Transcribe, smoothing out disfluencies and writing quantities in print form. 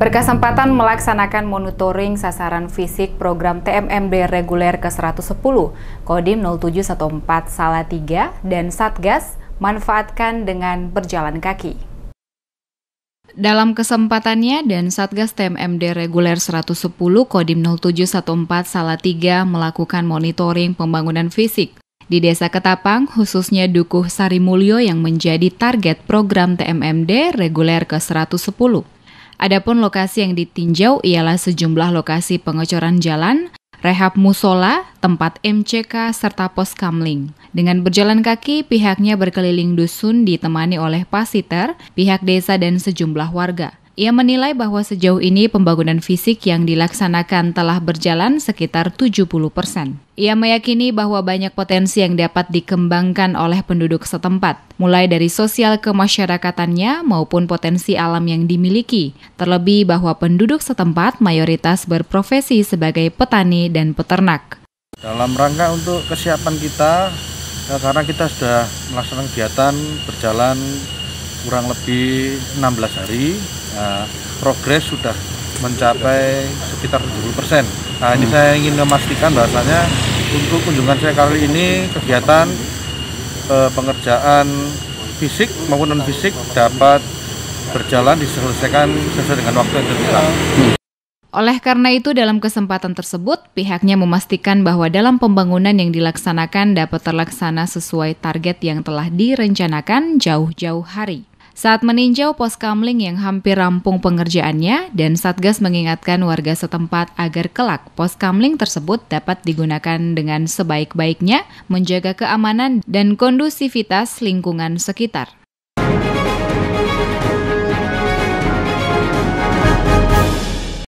Berkesempatan melaksanakan monitoring sasaran fisik program TMMD reguler ke-110, Kodim 0714 Salatiga dan Satgas manfaatkan dengan berjalan kaki. Dalam kesempatannya, dan Satgas TMMD reguler 110 Kodim 0714 Salatiga melakukan monitoring pembangunan fisik di Desa Ketapang, khususnya Dukuh Sarimulyo yang menjadi target program TMMD reguler ke-110. Adapun lokasi yang ditinjau ialah sejumlah lokasi pengecoran jalan, rehab musola, tempat MCK, serta pos kamling. Dengan berjalan kaki, pihaknya berkeliling dusun ditemani oleh pasiter, pihak desa, dan sejumlah warga. Ia menilai bahwa sejauh ini pembangunan fisik yang dilaksanakan telah berjalan sekitar 70%. Ia meyakini bahwa banyak potensi yang dapat dikembangkan oleh penduduk setempat, mulai dari sosial kemasyarakatannya maupun potensi alam yang dimiliki. Terlebih bahwa penduduk setempat mayoritas berprofesi sebagai petani dan peternak. Dalam rangka untuk kesiapan kita, karena kita sudah melaksanakan kegiatan berjalan kurang lebih 16 hari, progres sudah mencapai sekitar 70%. Nah, ini saya ingin memastikan bahwasanya untuk kunjungan saya kali ini kegiatan pengerjaan fisik maupun non fisik dapat berjalan diselesaikan sesuai dengan waktu yang ditentukan. Oleh karena itu, dalam kesempatan tersebut, pihaknya memastikan bahwa dalam pembangunan yang dilaksanakan dapat terlaksana sesuai target yang telah direncanakan jauh-jauh hari. Saat meninjau pos kamling yang hampir rampung pengerjaannya, dan Satgas mengingatkan warga setempat agar kelak pos kamling tersebut dapat digunakan dengan sebaik-baiknya, menjaga keamanan dan kondusivitas lingkungan sekitar.